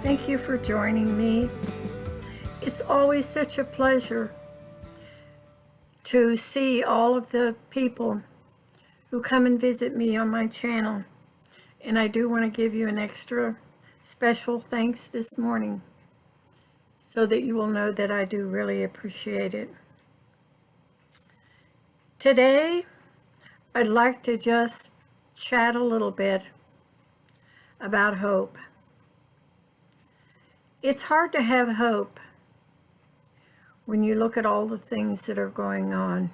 Thank you for joining me. It's always such a pleasure to see all of the people who come and visit me on my channel. And I do want to give you an extra special thanks this morning so that you will know that I do really appreciate it. Today, I'd like to just chat a little bit about hope. It's hard to have hope when you look at all the things that are going on.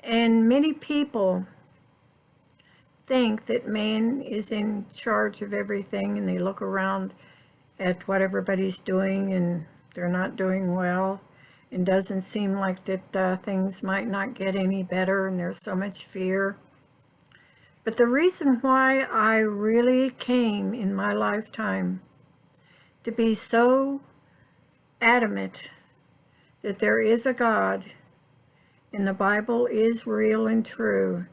And many people think that man is in charge of everything, and they look around at what everybody's doing and they're not doing well. It doesn't seem like that things might not get any better, and there's so much fear. But the reason why I really came in my lifetime to be so adamant that there is a God and the Bible is real and true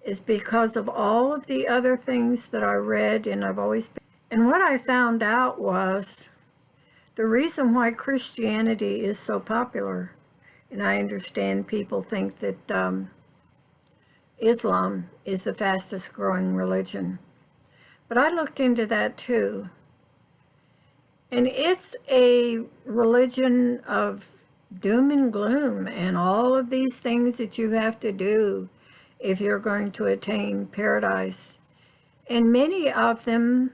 is because of all of the other things that I read, and and what I found out was the reason why Christianity is so popular. And I understand people think that Islam is the fastest growing religion, but I looked into that too. And it's a religion of doom and gloom and all of these things that you have to do if you're going to attain paradise. And many of them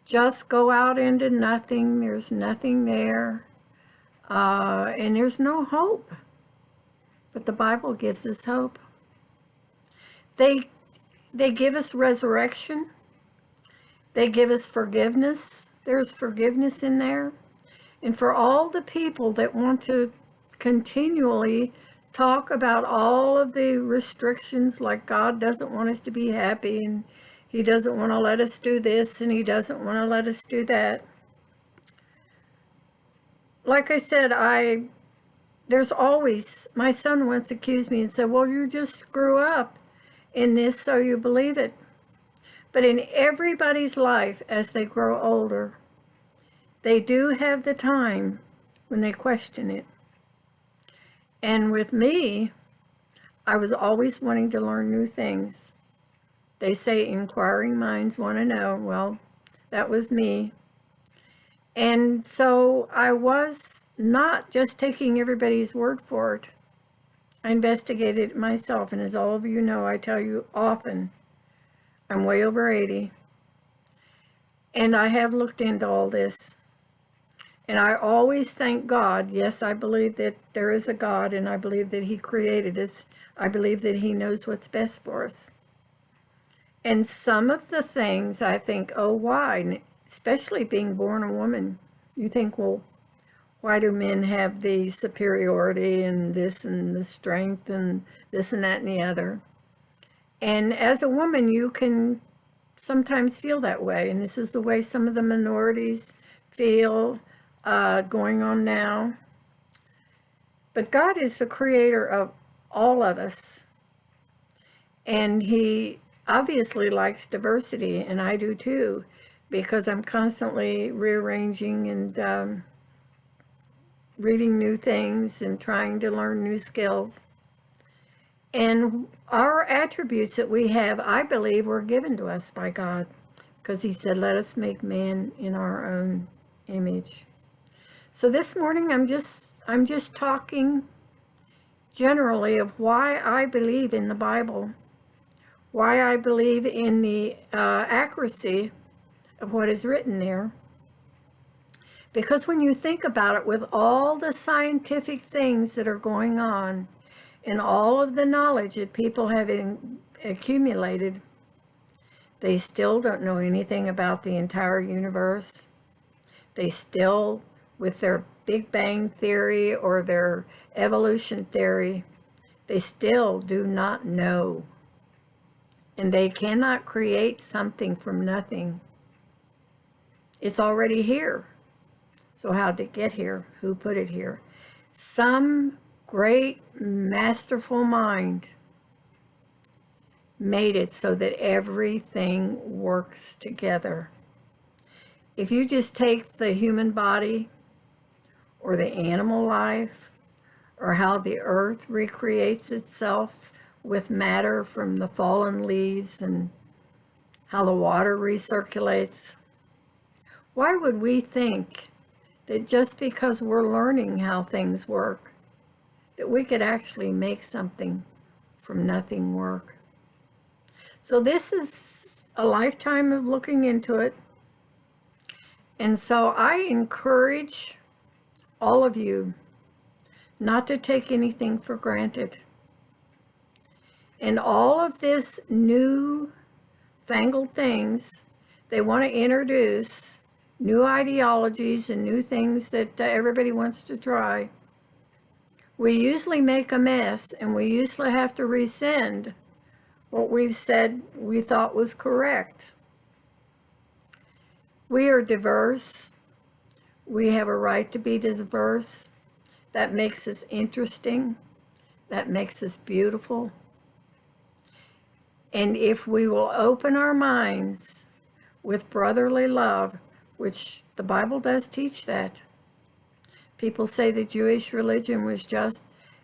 just go out into nothing. There's nothing there. And there's no hope. But the Bible gives us hope. They give us resurrection. They give us forgiveness. There's forgiveness in there. And for all the people that want to continually talk about all of the restrictions, like God doesn't want us to be happy, and he doesn't want to let us do this, and he doesn't want to let us do that. Like I said, there's always, my son once accused me and said, well, you just grew up in this, so you believe it. But in everybody's life, as they grow older, they do have the time when they question it. And with me, I was always wanting to learn new things. They say inquiring minds want to know. Well, that was me. And so I was not just taking everybody's word for it. I investigated it myself, and as all of you know, I tell you often, I'm way over 80, and I have looked into all this. And I always thank God. Yes, I believe that there is a God, and I believe that he created us. I believe that he knows what's best for us. And some of the things I think, oh, why? And especially being born a woman. You think, well, why do men have the superiority and this and the strength and this and that and the other? And as a woman, you can sometimes feel that way. And this is the way some of the minorities feel going on now. But God is the creator of all of us. And he obviously likes diversity, and I do too, because I'm constantly rearranging and reading new things and trying to learn new skills. And our attributes that we have, I believe, were given to us by God, because he said, let us make man in our own image. So this morning I'm just talking generally of why I believe in the Bible, why I believe in the accuracy of what is written there. Because when you think about it, with all the scientific things that are going on and all of the knowledge that people have accumulated, they still don't know anything about the entire universe. They still, with their Big Bang theory or their evolution theory, they still do not know. And they cannot create something from nothing. It's already here. So how did it get here? Who put it here? Some great masterful mind made it so that everything works together. if you just take the human body or the animal life or how the earth recreates itself with matter from the fallen leaves and how the water recirculates, why would we think that just because we're learning how things work, that we could actually make something from nothing work? So this is a lifetime of looking into it. And so I encourage all of you not to take anything for granted. And all of this new fangled things, they want to introduce new ideologies and new things that everybody wants to try. We usually make a mess, and we usually have to rescind what we've said we thought was correct. We are diverse. We have a right to be diverse. That makes us interesting. That makes us beautiful. And if we will open our minds with brotherly love, which the Bible does teach that. People say the Jewish religion was just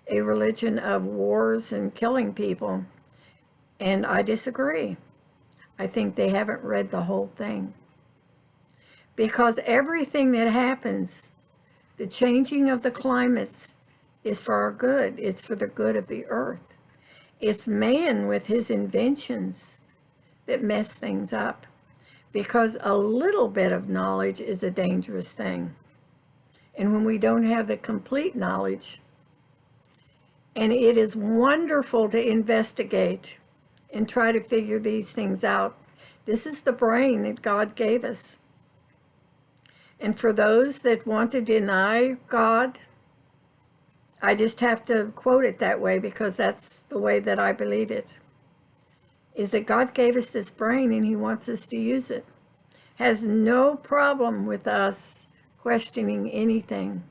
a religion of wars and killing people. And I disagree. I think they haven't read the whole thing. Because everything that happens, the changing of the climates, is for our good. It's for the good of the earth. It's man with his inventions that mess things up. Because a little bit of knowledge is a dangerous thing. And when we don't have the complete knowledge, and it is wonderful to investigate and try to figure these things out. This is the brain that God gave us. And for those that want to deny God, I just have to quote it that way because that's the way that I believe it, is that God gave us this brain and he wants us to use it. Has no problem with us questioning anything.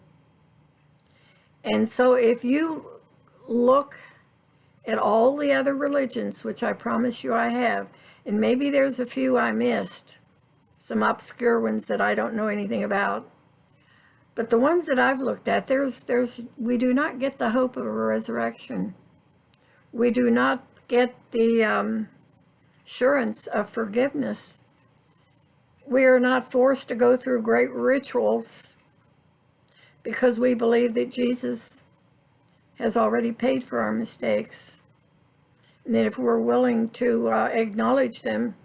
And so if you look at all the other religions, which I promise you I have, and maybe there's a few I missed, some obscure ones that I don't know anything about, but the ones that I've looked at, we do not get the hope of a resurrection. We do not get the assurance of forgiveness. We are not forced to go through great rituals because we believe that Jesus has already paid for our mistakes. And that if we're willing to acknowledge them,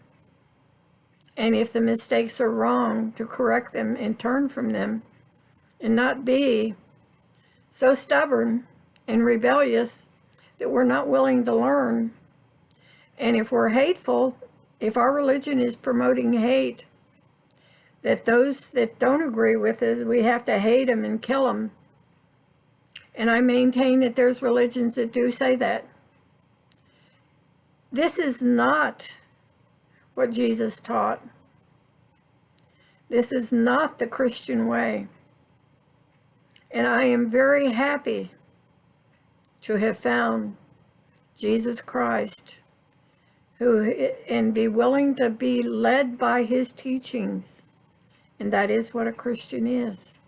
and if the mistakes are wrong, to correct them and turn from them, and not be so stubborn and rebellious that we're not willing to learn. And if we're hateful, if our religion is promoting hate, that those that don't agree with us, we have to hate them and kill them. And I maintain that there's religions that do say that. This is not what Jesus taught. This is not the Christian way. And I am very happy to have found Jesus Christ, and be willing to be led by his teachings. And that is what a Christian is.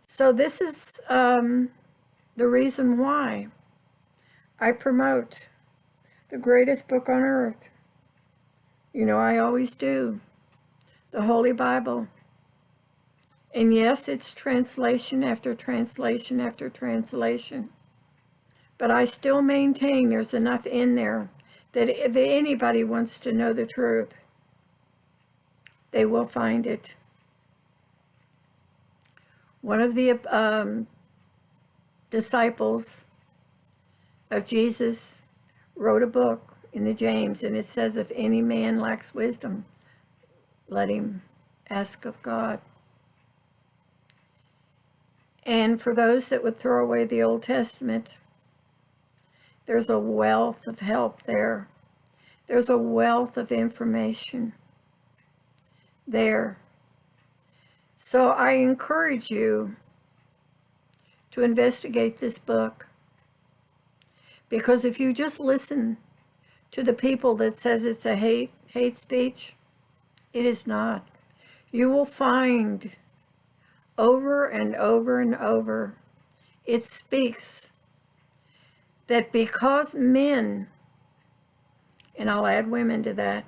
So this is the reason why I promote the greatest book on earth. You know, I always do. The Holy Bible. And yes, it's translation after translation after translation. But I still maintain there's enough in there that if anybody wants to know the truth, they will find it. One of the disciples of Jesus wrote a book in the James, and it says, if any man lacks wisdom, let him ask of God. And for those that would throw away the Old Testament, there's a wealth of help there. There's a wealth of information there. So I encourage you to investigate this book. Because if you just listen to the people that says it's a hate speech, it is not. you will find over and over and over, it speaks that because men, and I'll add women to that,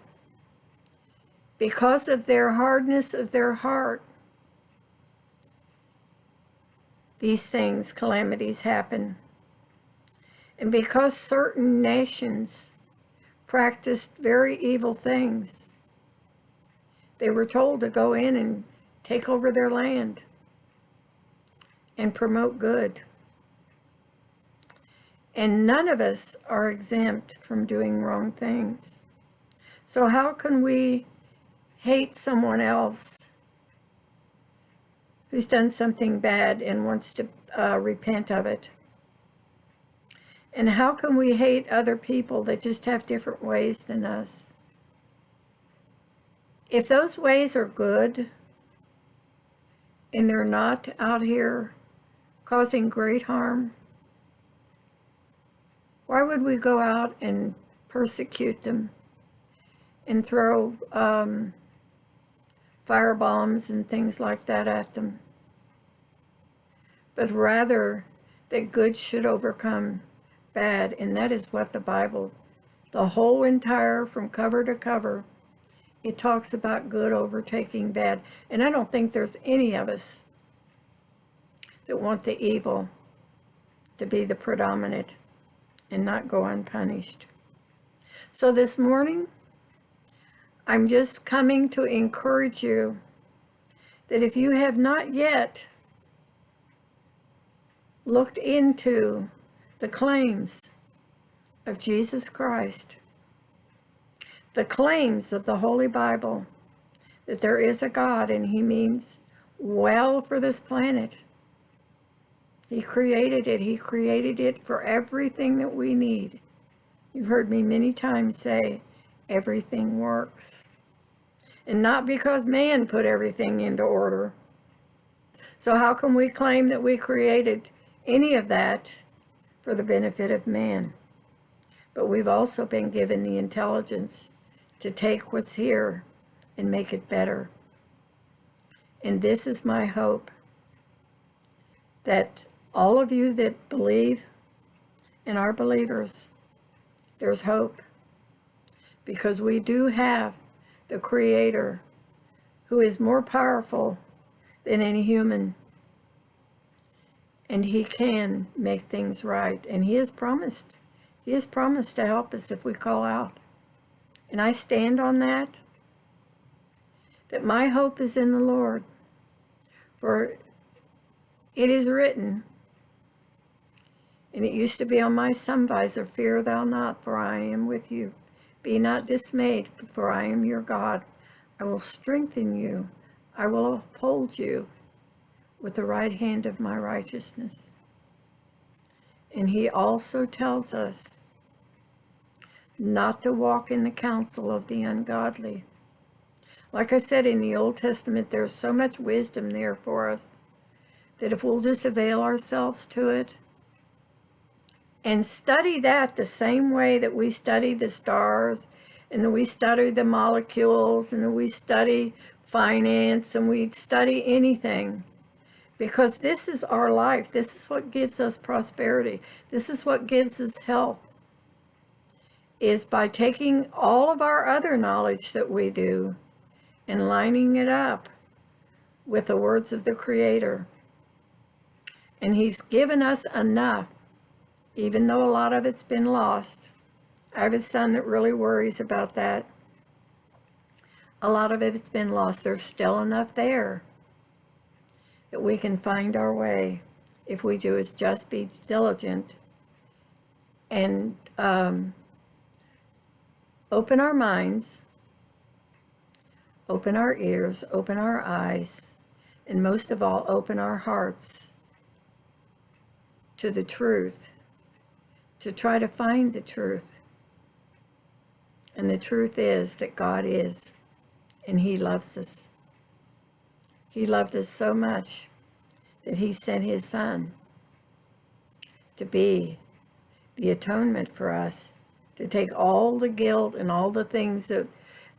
because of their hardness of their heart, these things, calamities happen. And because certain nations practiced very evil things, they were told to go in and take over their land and promote good. And none of us are exempt from doing wrong things. So how can we hate someone else who's done something bad and wants to repent of it? And how can we hate other people that just have different ways than us? If those ways are good and they're not out here causing great harm, why would we go out and persecute them and throw firebombs and things like that at them? But rather that good should overcome bad, and that is what the Bible, the whole entire, from cover to cover, it talks about good overtaking bad. And I don't think there's any of us that want the evil to be the predominant and not go unpunished. So this morning, I'm just coming to encourage you that if you have not yet looked into the claims of Jesus Christ, the claims of the Holy Bible, that there is a God and He means well for this planet. He created it. He created it for everything that we need. You've heard me many times say, everything works. And not because man put everything into order. So how can we claim that we created any of that for the benefit of man? But we've also been given the intelligence to take what's here and make it better. And this is my hope, that all of you that believe and are believers, there's hope, because we do have the Creator who is more powerful than any human, and He can make things right, and He has promised to help us if we call out. And I stand on that my hope is in the Lord. For it is written, and it used to be on my sun visor, fear thou not, for I am with you. Be not dismayed, for I am your God. I will strengthen you. I will uphold you with the right hand of my righteousness. And He also tells us not to walk in the counsel of the ungodly. Like I said, in the Old Testament, there's so much wisdom there for us that if we'll just avail ourselves to it and study that the same way that we study the stars, and that we study the molecules, and that we study finance, and we study anything, because this is our life. This is what gives us prosperity. This is what gives us health, is by taking all of our other knowledge that we do and lining it up with the words of the Creator. And He's given us enough, even though a lot of it's been lost. I have a son that really worries about that. A lot of it's been lost. There's still enough there that we can find our way if we do is just be diligent and open our minds, open our ears, open our eyes, and most of all, open our hearts to the truth, to try to find the truth. And the truth is that God is, and He loves us. He loved us so much that He sent His Son to be the atonement for us, to take all the guilt and all the things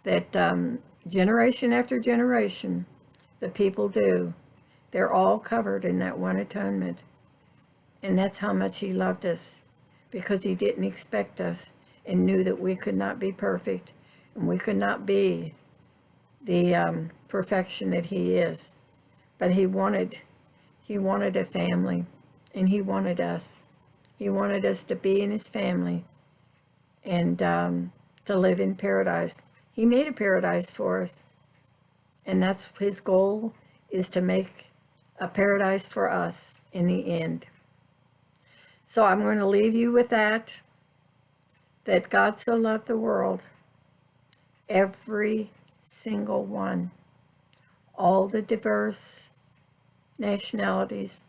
that generation after generation The people do. They're all covered in that one atonement. And that's how much he loved us, because he didn't expect us and knew that we could not be perfect and we could not be the perfection that he is. But he wanted a family, and he wanted us. He wanted us to be in his family and to live in paradise. He made a paradise for us, and that's his goal, is to make a paradise for us in the end. So I'm going to leave you with that God so loved the world, every single one, all the diverse nationalities,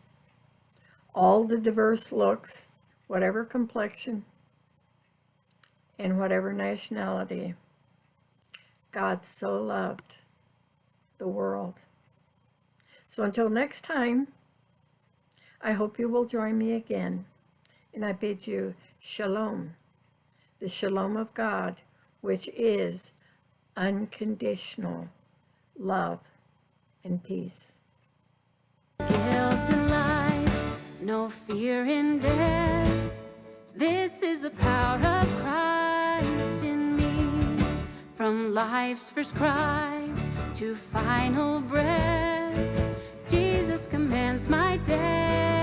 all the diverse looks, whatever complexion and whatever nationality. God so loved the world. So until next time, I hope you will join me again, and I bid you shalom, the shalom of God, which is unconditional love and peace. Guilt in life, no fear in death. This is the power of Christ in me. From life's first cry to final breath, Jesus commands my death.